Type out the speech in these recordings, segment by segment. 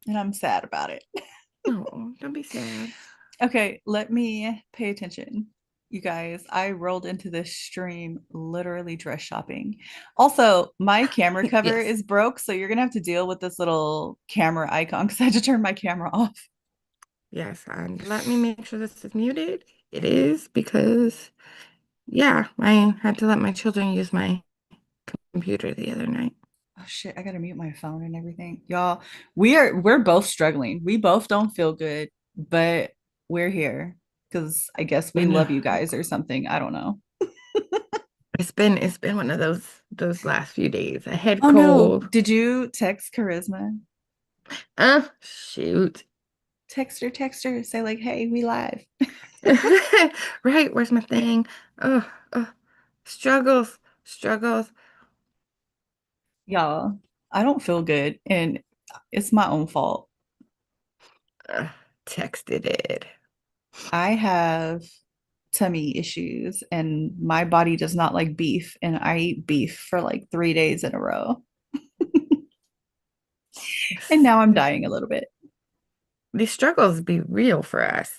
and I'm sad about it. Oh, don't be sad. Okay, let me pay attention. You guys, I rolled into this stream literally dress shopping. Also, my camera cover Yes. is broke, so you're gonna have to deal with this little camera icon because I had to turn my camera off. Yes, and let me make sure this is muted. It is because, yeah, I had to let my children use my computer the other night. Oh shit, I gotta mute my phone and everything. Y'all, we're both struggling. We both don't feel good, but we're here because I guess we And love you guys or something. I don't know. it's been one of those last few days. A head Oh no, cold. did you text Charisma? Shoot. Text her, say like, hey, we live. Right, where's my thing? Oh, oh, struggles, struggles. Y'all, I don't feel good and it's my own fault. Uh, Texted it. I have tummy issues and my body does not like beef and I eat beef for like 3 days in a row. And now I'm dying a little bit. These struggles be real for us.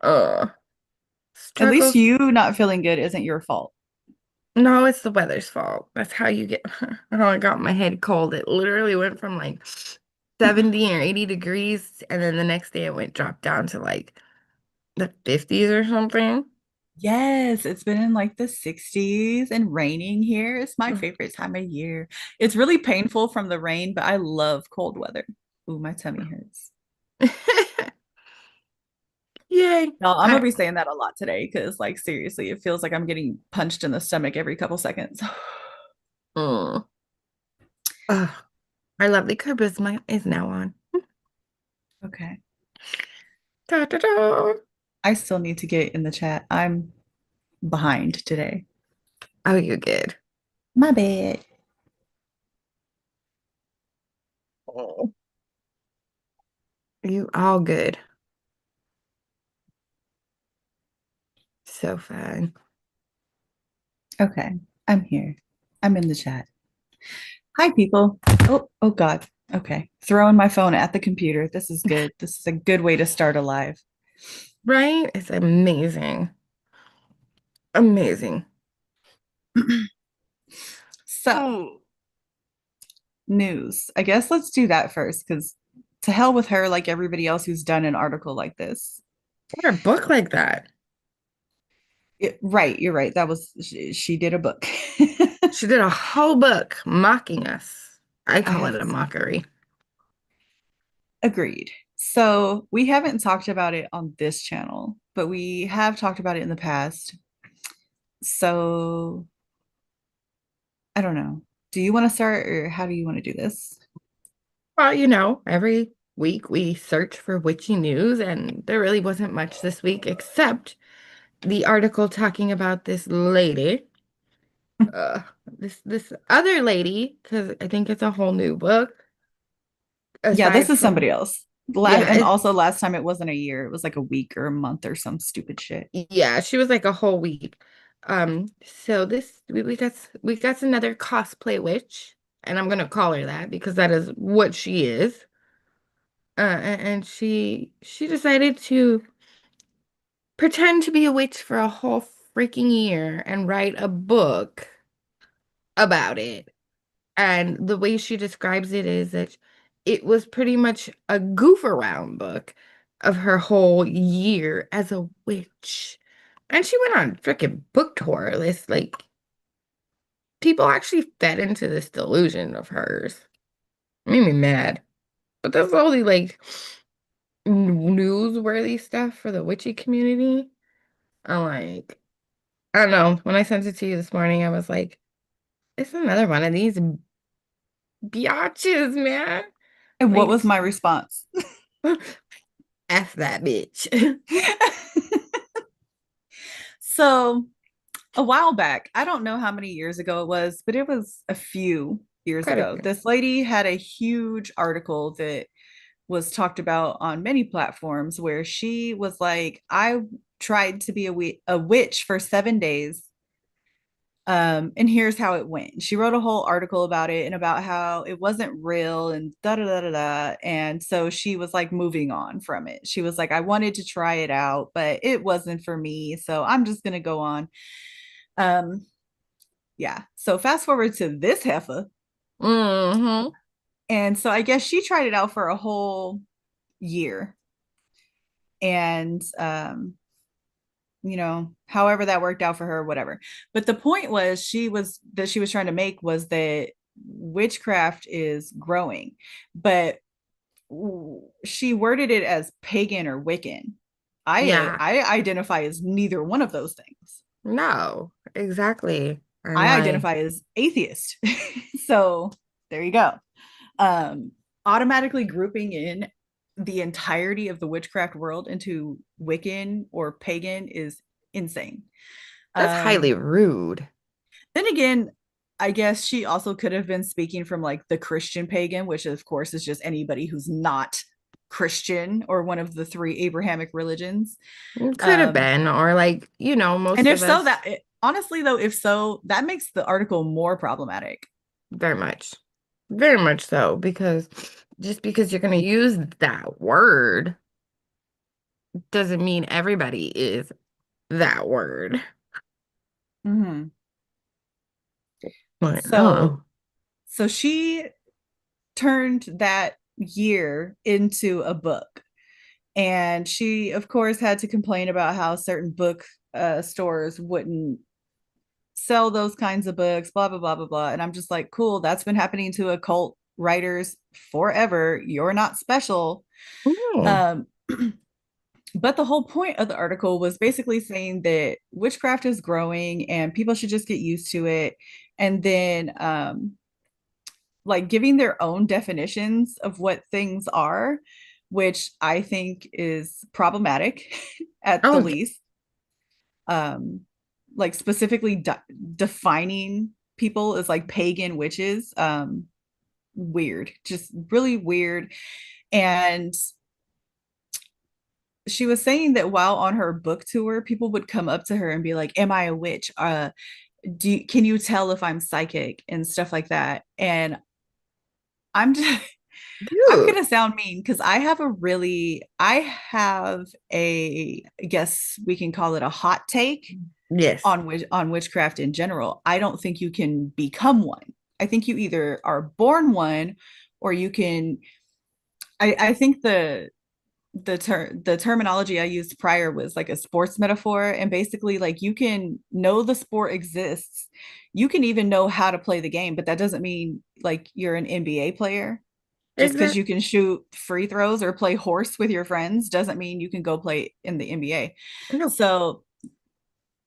Uh, At least Struggles. you not feeling good isn't your fault. No, it's the weather's fault. That's how you get. Oh, I got my head cold. It literally went from like 70 or 80 degrees, and then the next day it went dropped down to like the 50s or something. Yes, it's been in like the 60s and raining here. It's my favorite time of year. It's really painful from the rain, but I love cold weather. Ooh, my tummy hurts. Yay. No, I'm gonna be saying that a lot today because, like, seriously, it feels like I'm getting punched in the stomach every couple seconds. Mm. Ugh, our lovely charisma is now on. Okay. Da, da, da. I still need to get in the chat. I'm behind today. Oh, you're good. My bad. Oh, you all good. So fun. Okay. I'm here. I'm in the chat. Hi, people. Oh God. Okay. Throwing my phone at the computer. This is good. This is a good way to start a live. Right? It's amazing. Amazing. So, Oh, news. I guess let's do that first because to hell with her, like everybody else who's done an article like this. what a book like that. Right, you're right. She did a book. She did a whole book mocking us. I I call have it a mockery. agreed. So we haven't talked about it on this channel, but we have talked about it in the past. So I don't know. Do you want to start or how do you want to do this? Well, every week we search for witchy news, and there really wasn't much this week except the article talking about this lady, this other lady, because I think it's a whole new book. Yeah, this Aside is from, somebody else. yeah, And also last time it wasn't a year, it was like a week or a month or some stupid shit. yeah, she was like a whole week. So this we got another cosplay witch, and I'm gonna call her that because that is what she is. And she decided to pretend to be a witch for a whole freaking year and write a book about it. And the way she describes it is that it was pretty much a goof around book of her whole year as a witch. And she went on freaking book tour. This like people actually fed into this delusion of hers. Made me mad. But that's only like newsworthy stuff for the witchy community. I'm like, I don't know. When I sent it to you this morning, I was like, it's another one of these biatches, man. And what Like, was my response? F that bitch. So a while back, I don't know how many years ago it was, but it was a few years Quite a ago. bit. This lady had a huge article that was talked about on many platforms where she was like, I tried to be a witch for 7 days And here's how it went. She wrote a whole article about it and about how it wasn't real and da da da da da. And so she was like moving on from it. She was like, I wanted to try it out, but it wasn't for me. So I'm just gonna go on. Um, yeah. So fast forward to this heifer. Mm-hmm. And so I guess she tried it out for a whole year. And however that worked out for her, whatever. But the point was she was trying to make was that witchcraft is growing, but she worded it as pagan or Wiccan. Yeah. I identify as neither one of those things. No, exactly. I'm I like, identify as atheist. So there you go. Um, Automatically grouping in the entirety of the witchcraft world into Wiccan or pagan is insane. that's highly Um, rude. then again, I guess she also could have been speaking from like the Christian pagan, which of course is just anybody who's not Christian or one of the three Abrahamic religions. Could have Um, been, or like, and most if of so, us honestly though, if so, that makes the article more problematic. very much, very much so, because just because you're going to use that word doesn't mean everybody is that word. Mm-hmm. Like, So, oh, so she turned that year into a book. And she, of course, had to complain about how certain book stores wouldn't sell those kinds of books, blah, blah, blah, blah, blah. And I'm just like, cool, that's been happening to occult writers forever. You're not special. oh, Um, but the whole point of the article was basically saying that witchcraft is growing and people should just get used to it. And then like giving their own definitions of what things are, which I think is problematic at the oh, least. Um, like specifically defining people as like pagan witches, weird, just really weird. And she was saying that while on her book tour, people would come up to her and be like, "Am I a witch? Can you tell if I'm psychic and stuff like that?" And I'm just I'm dude. gonna sound mean because I have I guess we can call it a hot take Yes. on witchcraft in general. I don't think you can become one. I think you either are born one or you can I think the terminology I used prior was like a sports metaphor, and basically like you can know the sport exists. You can even know how to play the game, but that doesn't mean like you're an NBA player. Just because Exactly. you can shoot free throws or play horse with your friends doesn't mean you can go play in the NBA. No. So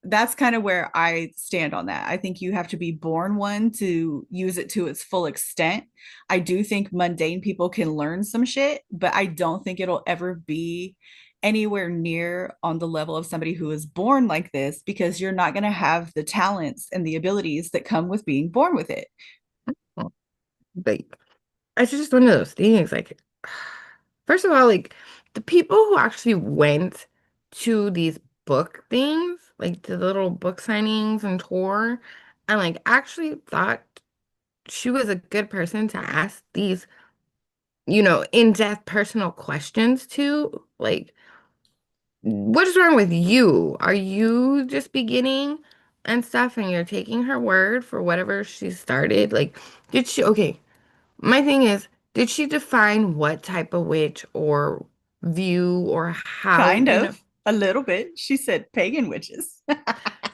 that's kind of where I stand on that. I think you have to be born one to use it to its full extent. I do think mundane people can learn some shit, but I don't think it'll ever be anywhere near on the level of somebody who is born like this because you're not going to have the talents and the abilities that come with being born with it. Like, it's just one of those things. Like, first of all, like the people who actually went to these book things, like the little book signings and tour, and like actually thought she was a good person to ask these, in-depth personal questions to. Like, what is wrong with you? Are you just beginning and stuff and you're taking her word for whatever she started? Like, did she, okay, my thing is, did she define what type of witch or view or how, Kind of, a little bit. She said pagan witches.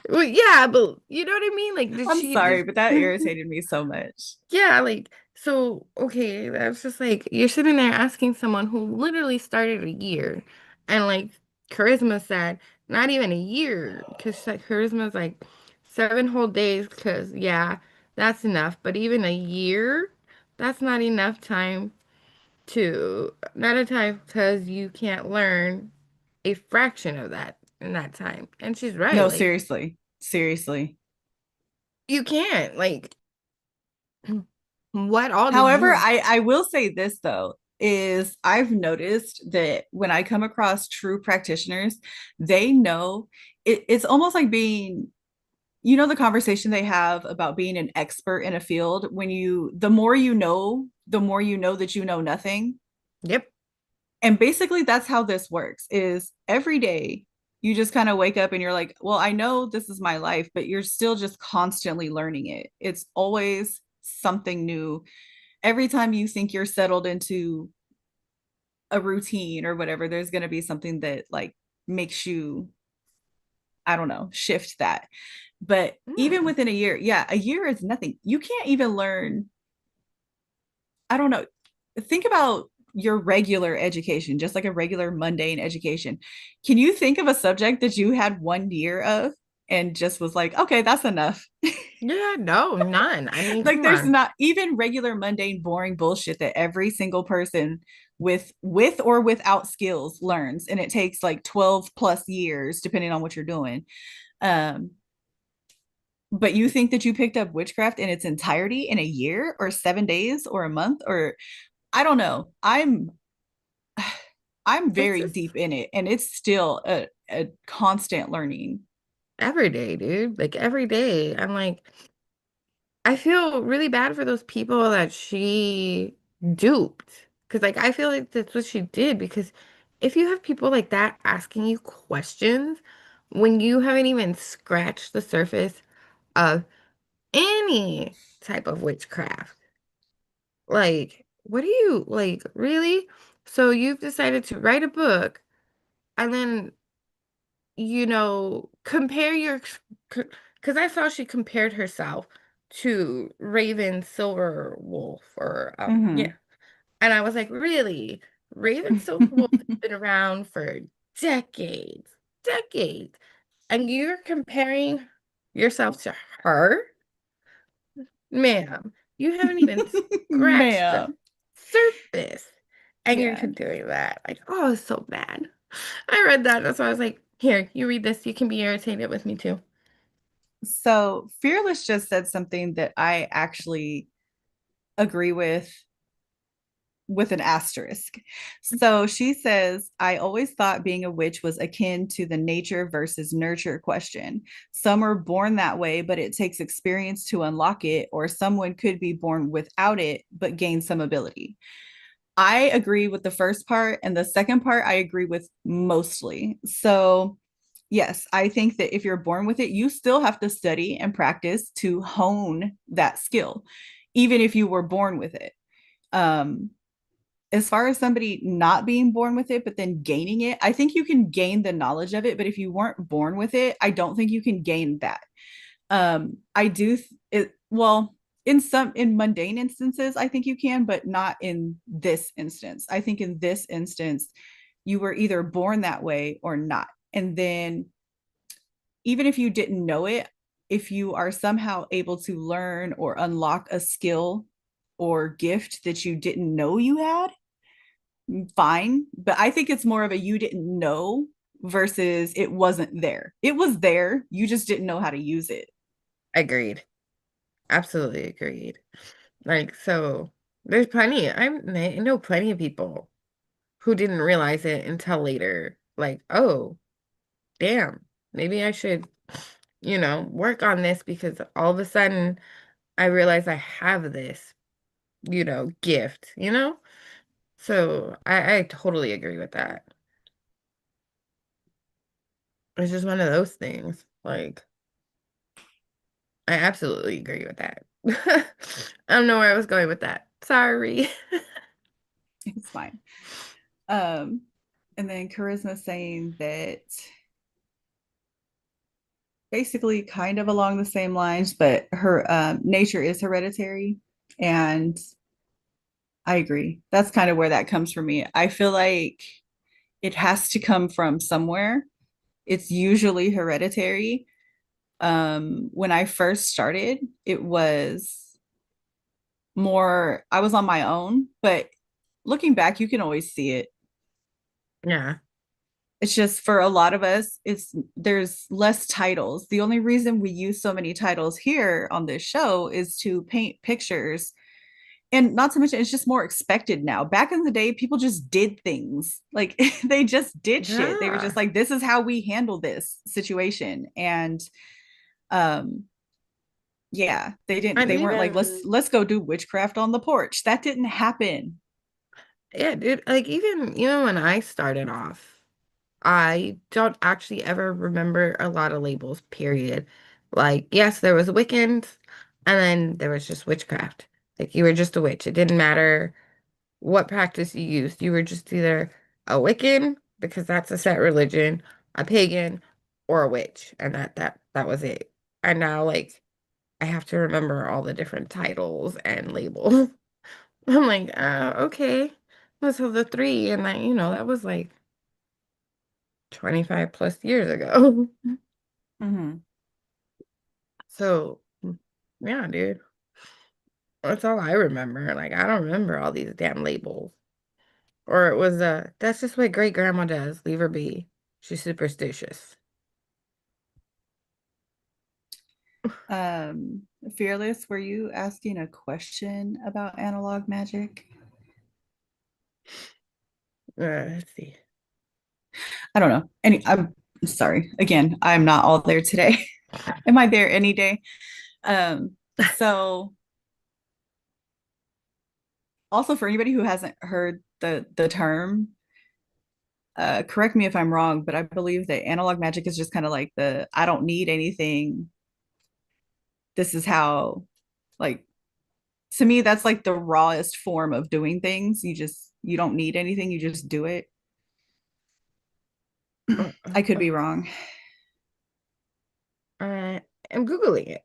Well, yeah, but you know what I mean? Like, did I'm she sorry, just, but that irritated me so much. yeah, like, so, okay, that's just like, you're sitting there asking someone who literally started a year, and like, Charisma said, not even a year, because like, Charisma's like 7 whole days, because, yeah, that's enough, but even a year, that's not enough time not a time, because you can't learn a fraction of that in that time. And she's right, No, like, seriously. Seriously. you can't, like, what all did However, you I will say this though, is I've noticed that when I come across true practitioners, they know it's almost like being you know the conversation they have about being an expert in a field when you the more you know, the more you know that you know nothing. Yep. And basically that's how this works is every day you just kind of wake up and you're like, well, I know this is my life, but you're still just constantly learning it. It's always something new. Every time you think you're settled into a routine or whatever, there's going to be something that like makes you, I don't know, shift that. But even Mm. within a year, yeah, a year is nothing. You can't even learn, I don't know. Think about your regular education, just like a regular mundane education. Can you think of a subject that you had 1 year of and just was like, okay, that's enough? Yeah, no, none. I mean, Like come there's on. not even regular mundane boring bullshit that every single person with or without skills learns, and it takes like 12 plus years depending on what you're doing. Um but you think that you picked up witchcraft in its entirety in a year or 7 days or a month, or I don't know. I'm It's very just deep in it and it's still a constant learning. every day, dude. Like every day. I'm like, I feel really bad for those people that she duped. Because, like, I feel like that's what she did. Because if you have people like that asking you questions when you haven't even scratched the surface of any type of witchcraft, like, what do you, like, really? So you've decided to write a book and then, compare your, because I saw she compared herself to Raven Silver Wolf or yeah. Mm-hmm. And I was like, really? Raven Silver Wolf has been around for decades, decades. And you're comparing yourself to her? Ma'am, you haven't even scratched the Ma'am. surface. And you're Yeah. doing that. Like, oh, it's so bad. I read that. That's why I was like, here, you read this. You can be irritated with me too. So Fearless just said something that I actually agree with an asterisk. So she says, I always thought being a witch was akin to the nature versus nurture question. Some are born that way, but it takes experience to unlock it, or someone could be born without it, but gain some ability. I agree with the first part, and the second part, I agree with mostly. So, yes, I think that if you're born with it, you still have to study and practice to hone that skill, even if you were born with it. Um, as far as somebody not being born with it but then gaining it, I think you can gain the knowledge of it, but if you weren't born with it, I don't think you can gain that. I do it well in mundane instances, I think you can, but not in this instance. I think in this instance you were either born that way or not, and then even if you didn't know it, if you are somehow able to learn or unlock a skill or gift that you didn't know you had, fine. But I think it's more of a you didn't know versus it wasn't there. It was there. You just didn't know how to use it. Agreed. Absolutely agreed. Like, so there's plenty. I know plenty of people who didn't realize it until later. Like, oh, damn, maybe I should, work on this because all of a sudden I realize I have this, gift. So I totally agree with that. It's just one of those things. Like, I absolutely agree with that. I don't know where I was going with that. Sorry. It's fine. Um, and then Charisma saying that basically kind of along the same lines, but her nature is hereditary. And I agree. That's kind of where that comes from me. I feel like it has to come from somewhere. It's usually hereditary. When I first started, it was more, I was on my own, but looking back, you can always see it. Yeah. It's just for a lot of us, it's there's less titles. The only reason we use so many titles here on this show is to paint pictures. And not to mention, it's just more expected now. Back in the day, people just did things like they just did shit. They were just Yeah. like, this is how we handle this situation. And Um, yeah, And they weren't like, even, let's go do witchcraft on the porch. That didn't happen. yeah, dude, like even when I started off, I don't actually ever remember a lot of labels, period. Like, yes, there was Wiccans, and then there was just witchcraft. Like you were just a witch. It didn't matter what practice you used. You were just either a Wiccan, because that's a set religion, a pagan, or a witch. And that was it. And now like I have to remember all the different titles and labels. I'm like, okay. So the three, and that, that was like 25 plus years ago. Hmm. So yeah, dude. That's all I remember. Like I don't remember all these damn labels. Or it was that's just what great grandma does. Leave her be. She's superstitious. Um, Fearless, were you asking a question about analog magic? Let's see. I don't know. I'm sorry. Again, I'm not all there today. Am I there any day? So also for anybody who hasn't heard the term, correct me if I'm wrong, but I believe that analog magic is just kind of like the I don't need anything. This is how, like, to me, that's like the rawest form of doing things. You don't need anything, you just do it. Uh, I could uh, be wrong. I am Googling it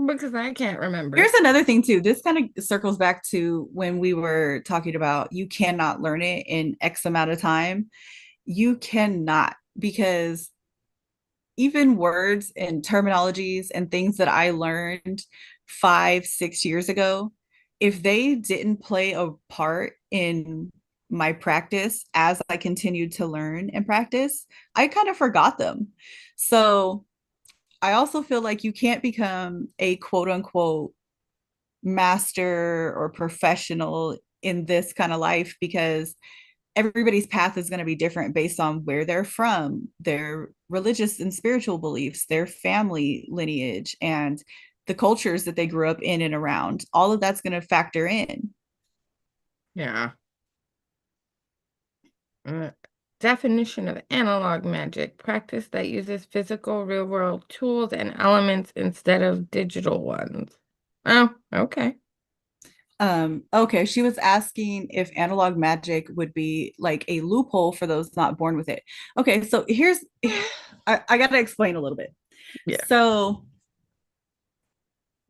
because I can't Here's remember. another thing too. This kind of circles back to when we were talking about you cannot learn it in X amount of time. You cannot, because even words and terminologies and things that I learned 5, 6 years ago, if they didn't play a part in my practice as I continued to learn and practice, I kind of forgot them. So I also feel like you can't become a quote unquote master or professional in this kind of life because everybody's path is going to be different based on where they're from, their religious and spiritual beliefs, their family lineage, and the cultures that they grew up in and around. All of that's going to factor in. Yeah. Uh, Definition of analog magic: practice that uses physical real world tools and elements instead of digital ones. Oh, okay. Okay, she was asking if analog magic would be like a loophole for those not born with it. Okay, so here's I got to explain a little bit. Yeah. So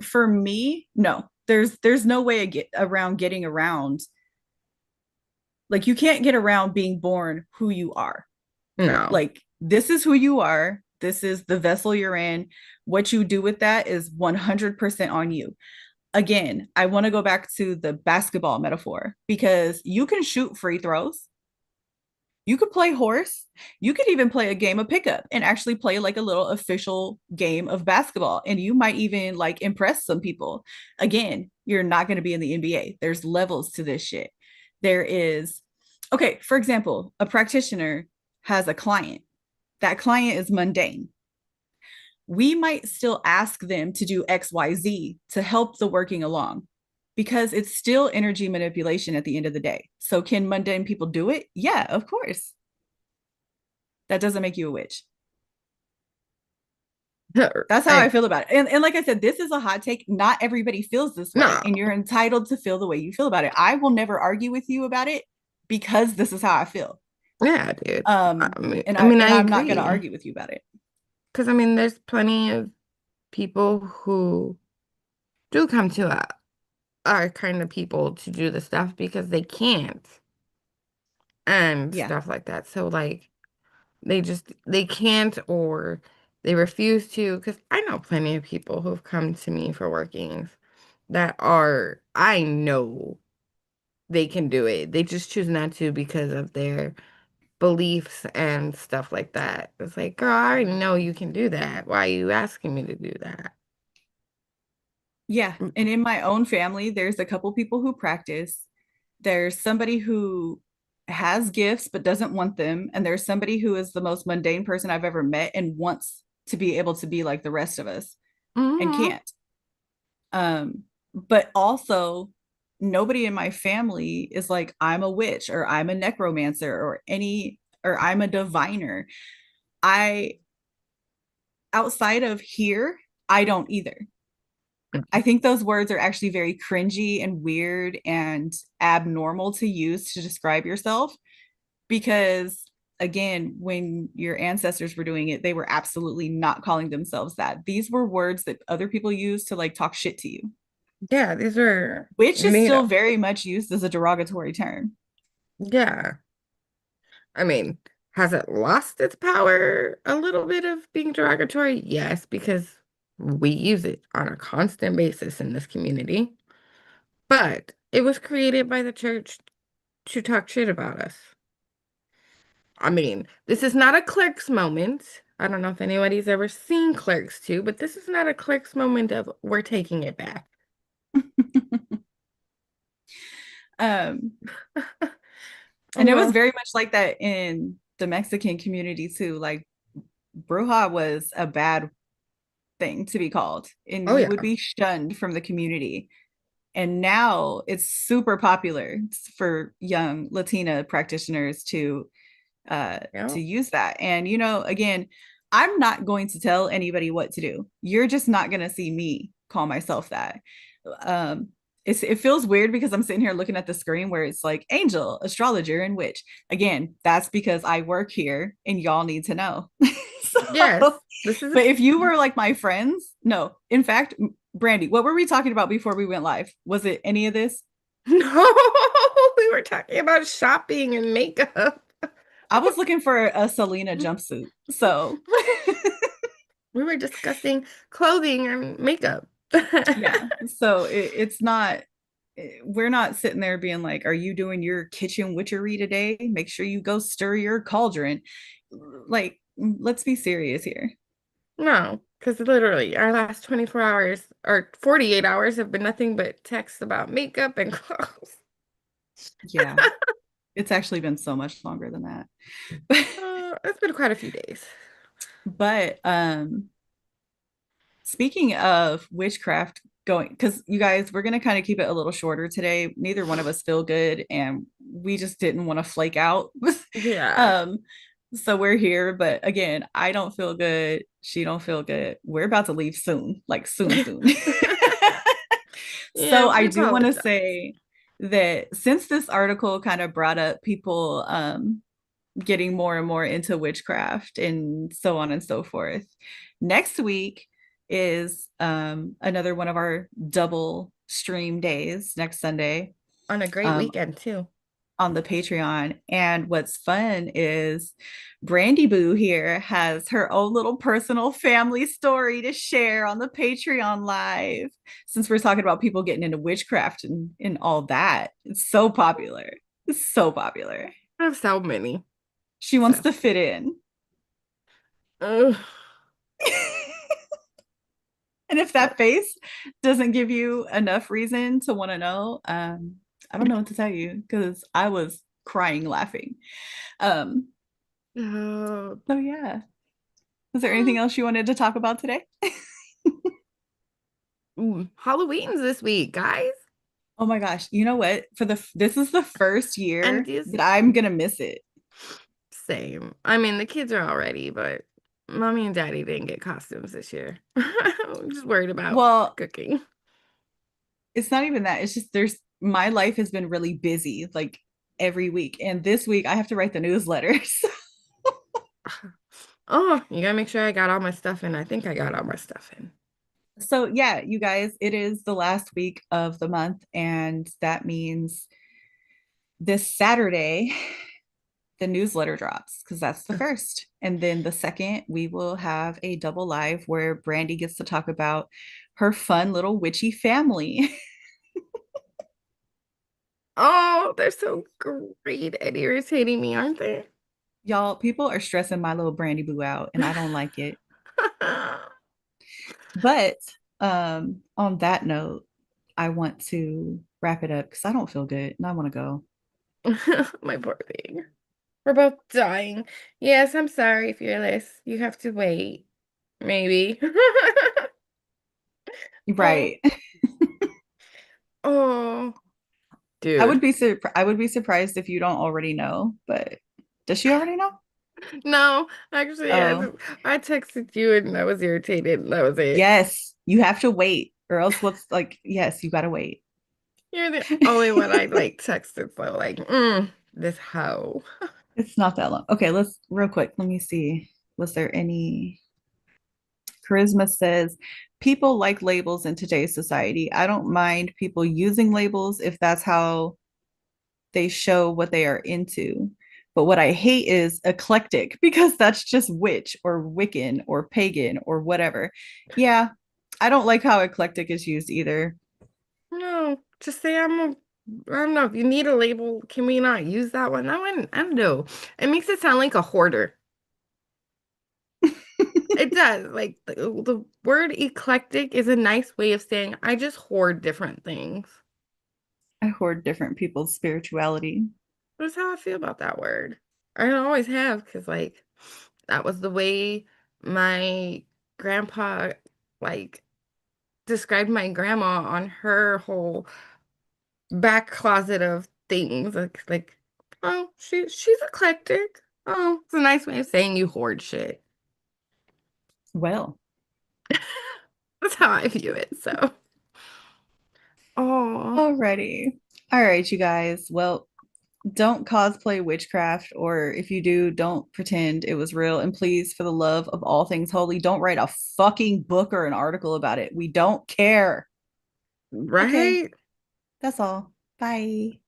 for me, no, there's no way around getting around. Like you can't get around being born who you are. No. Like this is who you are. This is the vessel you're in. What you do with that is 100% on you. Again, I want to go back to the basketball metaphor because you can shoot free throws. You could play horse. You could even play a game of pickup and actually play like a little official game of basketball. And you might even like impress some people. Again, you're not going to be in the NBA. There's levels to this shit. There is, okay, for example, a practitioner has a client. That client is mundane. We might still ask them to do XYZ to help the working along because it's still energy manipulation at the end of the day. So, can mundane people do it? Yeah, of course. That doesn't make you a witch. That's how I I feel about it. And like I said, this is a hot take. Not everybody feels this way, no. and you're entitled to feel the way you feel about it. I will never argue with you about it because this is how I feel. Yeah, dude. Um, and I mean, I I'm not going to agree. argue with you about it. Because I mean, there's plenty of people who do come to our kind of people to do the stuff because they can't and Yeah. stuff like that. So like they can't, or they refuse to. Because I know plenty of people who've come to me for workings that are, I know they can do it. They just choose not to because of their beliefs and stuff like that. It's like, girl, I already know you can do that. Why are you asking me to do that? Yeah. Mm, And in my own family, there's a couple people who practice. There's somebody who has gifts but doesn't want them. And there's somebody who is the most mundane person I've ever met and wants to be able to be like the rest of us and Hmm. can't. But also nobody in my family is like, I'm a witch or I'm a necromancer or I'm a diviner. I outside of here, I don't either. I think those words are actually very cringy and weird and abnormal to use to describe yourself because again, when your ancestors were doing it, they were absolutely not calling themselves that. These were words that other people use to like talk shit to you, Yeah, these are which is made still up. very much used as a derogatory term. Yeah. I mean, has it lost its power a little bit of being derogatory? Yes, because we use it on a constant basis in this community. But it was created by the church to talk shit about us. I mean, this is not a Clerks moment. I don't know if anybody's ever seen Clerks 2, but this is not a Clerks moment of we're taking it back. um, and it was Well, very much like that in the Mexican community too. Like bruja was a bad thing to be called, and oh you would yeah. be shunned from the community. And now it's super popular for young Latina practitioners Yeah. to use that. And again, I'm not going to tell anybody what to do. You're just not going to see me call myself that. um it feels weird because I'm sitting here looking at the screen where it's like angel, astrologer, and witch. Again, that's because I work here and y'all need to know. Yes, So this is a but if you were like my friends, no, in fact, Brandy, what were we talking about before we went live? Was it any of this? no, we were talking about shopping and makeup. I was looking for a Selena jumpsuit. So We were discussing clothing and makeup. yeah, so it's not, we're not sitting there being like, are you doing your kitchen witchery today? Make sure you go stir your cauldron. Like, let's be serious here. No, because literally our last 24 hours or 48 hours have been nothing but texts about makeup and clothes. Yeah, it's actually been so much longer than that. It's been quite a few days. But speaking of witchcraft, going, because you guys, we're gonna kind of keep it a little shorter today. Neither one of us feel good, and we just didn't want to flake out. Yeah. um, so we're here, but again, I don't feel good. She don't feel good. We're about to leave soon, like soon, soon. Yeah, So I we do want to apologize. say that since this article kind of brought up people getting more and more into witchcraft and so on and so forth. Next week is another one of our double stream days next Sunday On a great um, weekend too. on the Patreon. And what's fun is Brandy Boo here has her own little personal family story to share on the Patreon live. Since we're talking about people getting into witchcraft and all that, it's so popular. It's so popular. I have so many. She wants So, to fit in. ugh. And if that face doesn't give you enough reason to want to know, I don't know what to tell you because I was crying laughing. Um, Uh, so yeah. Is there anything else you wanted to talk about today? Halloween's this week, guys. Oh my gosh, you know what? This is the first And year this that I'm gonna miss it. same. I mean, the kids are all ready, but mommy and daddy didn't get costumes this year. I'm just worried about Well, cooking. it's not even that. It's just there's my life has been really busy, like every week. And this week I have to write the newsletters. Oh, you gotta make sure I got all my stuff in. I think I got all my stuff in. So yeah, you guys, it is the last week of the month, and that means this Saturday the newsletter drops because that's the first. And then the second, we will have a double live where Brandy gets to talk about her fun little witchy family. Oh, they're so great and irritating me, aren't they? Y'all, people are stressing my little Brandy Boo out, and I don't like it. But on that note, I want to wrap it up because I don't feel good and I want to go. My poor thing. We're both dying. Yes, I'm sorry, Fearless. You have to wait. maybe. Oh, Right. oh, dude. I would be surprised if you don't already know, but does she already know? No, actually, Oh, I texted you and I was irritated. And that was it. yes. You have to wait, or else what's like, yes, you gotta wait. You're the only one I like texted. So like, this hoe. It's not that long. Okay, let's real quick. Let me see. Was there any charisma says people like labels in today's society. I don't mind people using labels if that's how they show what they are into. But what I hate is eclectic because that's just witch or Wiccan or pagan or whatever. Yeah, I don't like how eclectic is used either. No, just say I don't know. If you need a label, can we not use that one? I don't know. It makes it sound like a hoarder. It does. Like the word eclectic is a nice way of saying I just hoard different things. I hoard different people's spirituality. That's how I feel about that word. I always have, because like that was the way my grandpa like described my grandma on her whole back closet of things. Like, oh, she's eclectic. Oh, it's a nice way of saying you hoard shit. Well, That's how I view it. So, oh, alrighty. All right, you guys. Well, don't cosplay witchcraft, or if you do, don't pretend it was real. And please, for the love of all things holy, don't write a fucking book or an article about it. We don't care. Okay, right? that's all. Bye.